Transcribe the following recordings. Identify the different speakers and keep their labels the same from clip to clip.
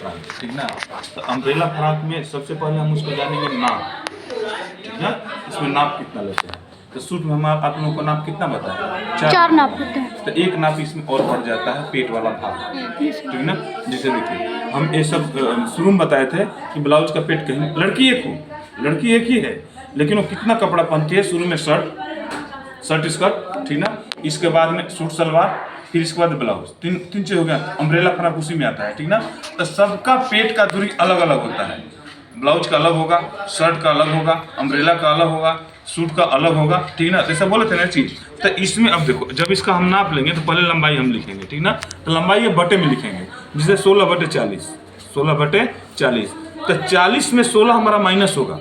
Speaker 1: Frock, ठीक ना। तो अम्ब्रेला फ्रॉक में सबसे पहले हम उसको जानेंगे नाप, ठीक ना। इसमें नाप कितना लेते हैं, तो सूट में हम आप लोगों को नाप कितना बताया,
Speaker 2: 4 नाप होते हैं।
Speaker 1: तो एक नाप इसमें और बढ़ जाता है पेट वाला भाग, ठीक ना। जैसे देखिए हम ये सब शुरू में बताए थे कि ब्लाउज का पेट कहीं लड़की एक ही है, लेकिन वो कितना कपड़ा पहनती है। शुरू में शर्ट स्कर्ट, ठीक ना। इसके बाद में सूट सलवार, फिर इसके बाद ब्लाउज, तीन चीज हो गया। अम्ब्रेला फ्रॉक उसी में आता है, ठीक ना। तो सबका पेट का दूरी अलग अलग होता है। ब्लाउज का अलग होगा, शर्ट का अलग होगा, अम्ब्रेला का अलग होगा, सूट का अलग होगा, ठीक ना। जैसा बोले थे ना चीज। तो इसमें अब देखो, जब इसका हम नाप लेंगे तो पहले लंबाई हम लिखेंगे, ठीक ना। तो लंबाई ये बटे में लिखेंगे, जैसे 16/40, 16/40। तो 40 में 16 हमारा माइनस होगा,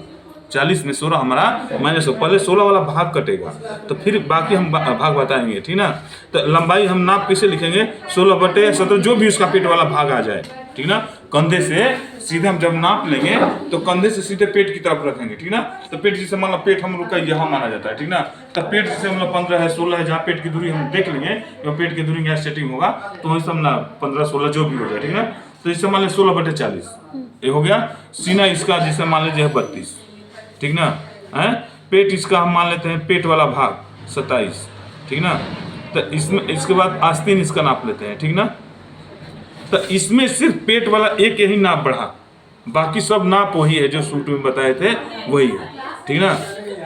Speaker 1: 40 में 16 हमारा माइनस होगा। पहले 16 वाला भाग कटेगा, तो फिर बाकी हम भाग बताएंगे, ठीक ना। तो लंबाई हम नाप कैसे लिखेंगे, 16/17, जो भी उसका पेट वाला भाग आ जाए, ठीक ना। कंधे से सीधे हम जब नाप लेंगे तो कंधे से सीधे पेट की तरफ रखेंगे, ठीक ना। तो पेट जैसे मान लो पेट हम लोग का यहाँ माना जाता है, ठीक ना। तो पेट जैसे हम लोग 15 है, 16 है, जहाँ पेट की दूरी हम देख लेंगे, तो पेट की दूरी यहाँ सेटिंग होगा, तो वही सब ना 15-16 जो भी हो जाए, ठीक ना। तो इससे मान लीजिए 16/40 ये हो गया। सीना इसका जैसे मान लीजिए 32, ठीक ना है। पेट इसका हम मान लेते हैं, पेट वाला भाग 27, ठीक ना। तो इसमें इसके बाद आस्तीन इसका नाप लेते हैं, ठीक ना। तो इसमें सिर्फ पेट वाला एक यही नाप बढ़ा, बाकी सब नाप वही है जो सूट में बताए थे वही है, ठीक ना।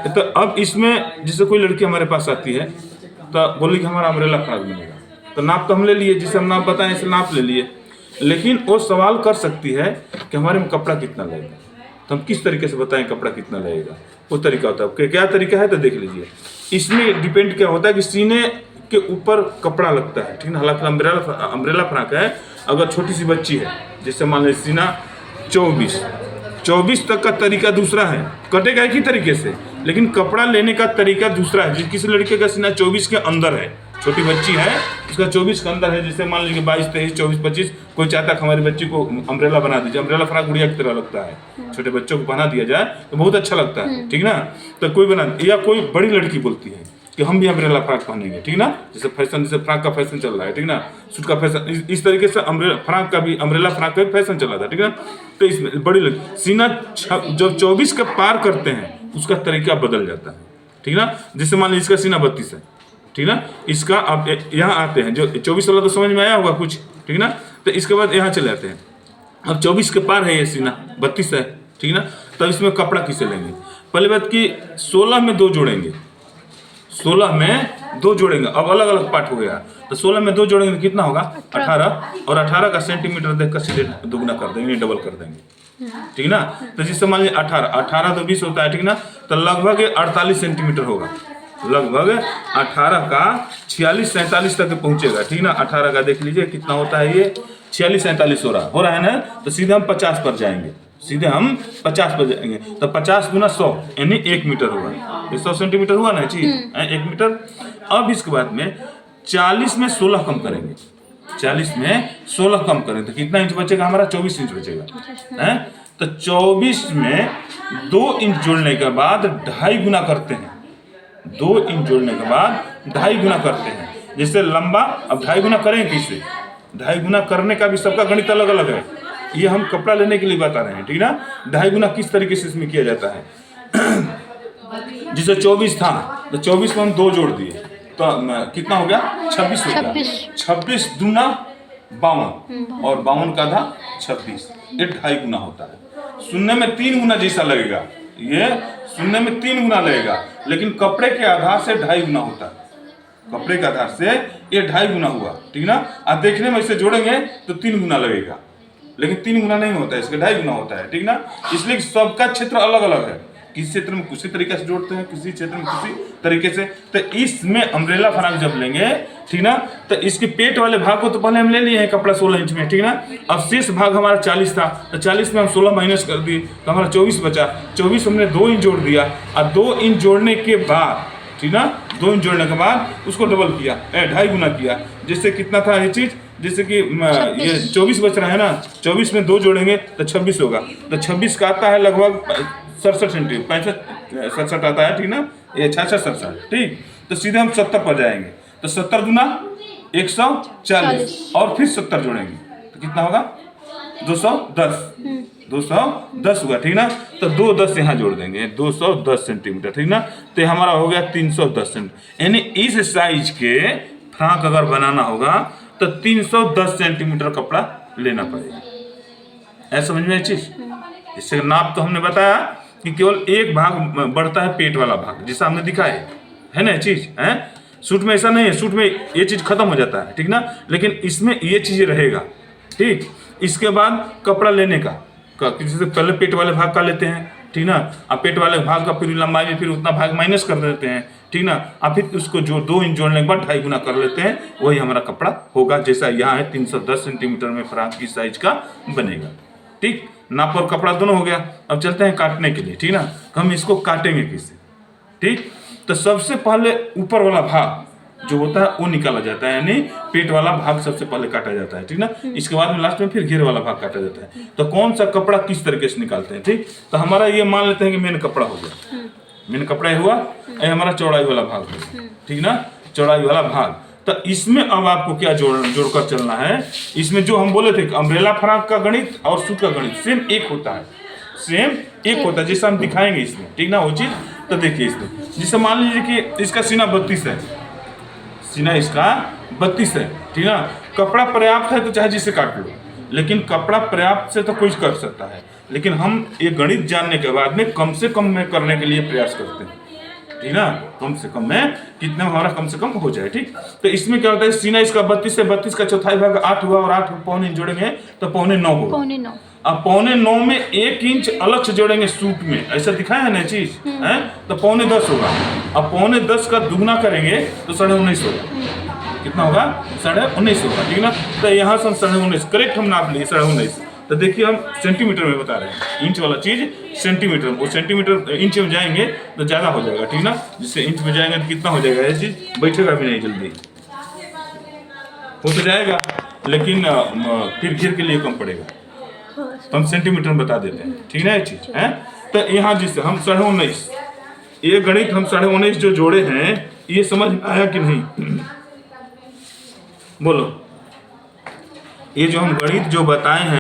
Speaker 1: तो अब इसमें जैसे कोई लड़की हमारे पास आती है तो बोली कि हमारा अम्ब्रेला फ्रॉक बनेगा, तो नाप तो हम ले लिए, जिसे हम नाप बताएं इसे नाप ले लिए। लेकिन वो सवाल कर सकती है कि हमारे में कपड़ा कितना लगेगा, तो हम किस तरीके से बताएं कपड़ा कितना लगेगा। वो तरीका होता है, क्या तरीका है तो देख लीजिए। इसमें डिपेंड क्या होता है कि सीने के ऊपर कपड़ा लगता है, ठीक ना। हालांकि अम्ब्रेला फ्रॉक है, अगर छोटी सी बच्ची है, जैसे मान लीजिए सीना 24 तक का तरीका दूसरा है, कटेगा एक ही तरीके से, लेकिन कपड़ा लेने का तरीका दूसरा है। किसी लड़के का सीना 24 के अंदर है, छोटी बच्ची है उसका 24 के अंदर है, जैसे मान लीजिए 22, 23, 24, 25, कोई चाहता है हमारी बच्ची को अम्ब्रेला बना दीजिए, अम्ब्रेला फ्रॉक गुड़िया की तरह लगता है, छोटे बच्चों को बना दिया जाए तो बहुत अच्छा लगता है, ठीक ना। तो कोई बना, या कोई बड़ी लड़की बोलती है कि हम भी अम्ब्रेला फ्रॉक पहनेंगे, ठीक ना। जैसे फैशन, जैसे फ्रॉक का फैशन चल रहा है, ठीक ना, सूट का फैशन, इस तरीके से अम्ब्रेला फ्रॉक का भी फैशन चल रहा था, ठीक ना। तो इसमें बड़ी लड़की सीना जब 24 के पार करते हैं उसका तरीका बदल जाता है, ठीक ना। जैसे मान लीजिए इसका सीना 32 है, ठीक ना। इसका आप यहाँ आते हैं, जो 24 वाला तो समझ में आया होगा कुछ, ठीक ना। तो इसके बाद यहाँ चले जाते हैं, अब 24 के पार है ये सीना 32 है, ठीक ना। तो इसमें कपड़ा किसे लेंगे, पहली बात कि 16 में 2 जोड़ेंगे, 16 में 2 जोड़ेंगे। अब अलग अलग पार्ट हो गया, तो 16 में 2 जोड़ेंगे तो कितना होगा 18, और 18 का सेंटीमीटर देखकर सीधे दुगना कर देंगे, डबल कर देंगे, ठीक ना। तो जिससे मान लीजिए 18 तो 20 होता है, ठीक ना। तो लगभग 48 सेंटीमीटर होगा, लगभग 18 का 46-47 तक पहुंचेगा, ठीक ना। 18 का देख लीजिए कितना होता है, ये 46-47 हो रहा है ना। तो सीधे हम 50 पर जाएंगे, सीधे हम 50 पर जाएंगे, तो 50 गुना 100 यानी 1 मीटर होगा, 100 सेंटीमीटर हुआ ना चीज, 1 मीटर। अब इसके बाद में 40 में 16 कम करेंगे, 40 में 16 कम करें तो कितना इंच बचेगा हमारा, 24 इंच बचेगा, है। तो 24 में 2 इंच जोड़ने के बाद 2.5 गुना करते हैं, 2 इंच जोड़ने के बाद 2.5 गुना करते हैं। जैसे लंबा, अब 2.5 गुना करेंगे किससे, 2.5 गुना करने का भी सबका गणित अलग अलग है, ये हम कपड़ा लेने के लिए बता रहे हैं, ठीक ना। 2.5 गुना किस तरीके से इसमें किया जाता है, जिसे 24 था तो 24 में हम 2 जोड़ दिए तो कितना हो गया, 26 हो गया। 26 दूना 52 और 52 का आधा 26, ये 2.5 गुना होता है। सुनने में 3 गुना जैसा लगेगा, ये सुनने में 3 गुना लगेगा, लेकिन कपड़े के आधार से 2.5 गुना होता है, कपड़े के आधार से ये 2.5 गुना हुआ, ठीक ना। आप देखने में इसे जोड़ेंगे तो 3 गुना लगेगा, लेकिन 3 गुना नहीं होता है, इसका 2.5 गुना होता है, ठीक ना। इसलिए सबका क्षेत्र अलग अलग है, किसी क्षेत्र में किसी तरीके से जोड़ते हैं, किसी क्षेत्र में किसी तरीके से। तो इसमें अम्ब्रेला फ्रॉक जब लेंगे, ठीक ना, तो इसके पेट वाले भाग को तो पहले हम ले लिए हैं कपड़ा 16 इंच में, ठीक ना। अब शेष भाग हमारा 40 था, तो 40 में हम 16 माइनस कर दिए तो हमारा 24 बचा। 24 हमने 2 इंच जोड़ दिया, और 2 इंच जोड़ने के बाद, ठीक ना, 2 इंच जोड़ने के बाद उसको डबल किया, 2.5 गुना किया। जिससे कितना था ये चीज, जैसे कि ये 24 बच रहा है ना, 24 में 2 जोड़ेंगे तो 26 होगा। तो 26 का आता है लगभग 67 सेंटीमीटर, 65-67 आता है, ठीक ना, ये 66-67, ठीक। तो सीधे हम 70 पर जाएंगे, तो 70 गुना 140 और फिर 70 जोड़ेंगे तो कितना होगा 210 210 हुआ, ठीक ना। तो 2 10 यहाँ जोड़ देंगे, 210 सेंटीमीटर, ठीक ना। तो हमारा हो गया 310 सेंटीमीटर। यानी इस साइज के फ्रॉक अगर बनाना होगा तो 310 सेंटीमीटर कपड़ा लेना पड़ेगा। ऐसा समझ में चीज। इससे नाप तो हमने बताया कि केवल एक भाग बढ़ता है, पेट वाला भाग, जिसे हमने दिखाया है ना चीज है। सूट में ऐसा नहीं है, सूट में ये चीज खत्म हो जाता है, ठीक ना। लेकिन इसमें ये चीज रहेगा, ठीक। इसके बाद कपड़ा लेने का जैसे पहले पेट वाले भाग का लेते हैं, ठीक ना। अब पेट वाले भाग का फिर लंबाई में फिर उतना भाग माइनस कर देते हैं, ठीक ना। अब फिर उसको जो 2 इंच जोड़ने के बाद 2.5 गुना कर लेते हैं, वही हमारा कपड़ा होगा। जैसा यहाँ है 310 सेंटीमीटर में फ्रॉक की साइज का बनेगा, ठीक। नाप और कपड़ा दोनों हो गया। अब चलते हैं काटने के लिए, ठीक ना। हम इसको काटेंगे किससे, ठीक। तो सबसे पहले ऊपर वाला भाग जो होता है वो निकाला जाता है, यानी पेट वाला भाग सबसे पहले काटा जाता है, ठीक ना। इसके बाद में लास्ट में फिर घेरे वाला भाग काटा जाता है। तो कौन सा कपड़ा किस तरीके से निकालते हैं, ठीक। तो हमारा ये मान लेते हैं कि मेन कपड़ा हो गया, मेन कपड़ा हुआ, ये हमारा चौड़ाई वाला भाग हो, ठीक ना, चौड़ाई वाला भाग। तो इसमें अब आपको क्या जोड़कर चलना है। इसमें जो हम बोले थे अम्ब्रेला फ्रॉक का गणित और सूट का गणित सेम एक होता है, सेम एक होता है, जैसे हम दिखाएंगे इसमें, ठीक ना वो चीज। तो देखिए इसमें जैसे मान लीजिए कि इसका सीना 32 है, सीना इसका 32 है, ठीक ना। कपड़ा पर्याप्त है तो चाहे जिसे काट लो, लेकिन कपड़ा पर्याप्त से तो कुछ कर सकता है। लेकिन हम ये गणित जानने के बाद में कम से कम में करने के लिए प्रयास करते हैं, ठीक ना। कम से कम में कितना हमारा कम से कम हो जाए, ठीक। तो इसमें क्या होता है, सीना इसका 32 है, 32 का चौथाई भाग 8 हुआ और 8 पौने जोड़ेंगे तो 8.25 होगा।
Speaker 2: 8.25।
Speaker 1: अब 8.25 में 1 इंच अलग से जोड़ेंगे सूट में, ऐसा दिखाया है ना चीज है। तो 9.25 होगा। अब 9.25 का दुगना करेंगे तो 19.5 होगा। कितना होगा, 19.5 होगा, ठीक ना। तो यहाँ से हम 19.5 करेक्ट हम नाप लिए 19.5। तो देखिए हम सेंटीमीटर में बता रहे हैं, इंच वाला चीज सेंटीमीटर, वो सेंटीमीटर इंच में जाएंगे तो ज्यादा हो जाएगा, ठीक ना। जिससे इंच में जाएंगे तो कितना हो जाएगा, ये चीज बैठेगा भी नहीं, जल्दी हो तो जाएगा लेकिन फिर घेर के लिए कम पड़ेगा। तो हम सेंटीमीटर में बता देते हैं, ठीक है चीज है। तो यहाँ जिससे हम 19.5, ये गणित हम 19.5 जो जोड़े हैं, ये समझ आया कि नहीं बोलो। ये जो हम गणित जो बताए हैं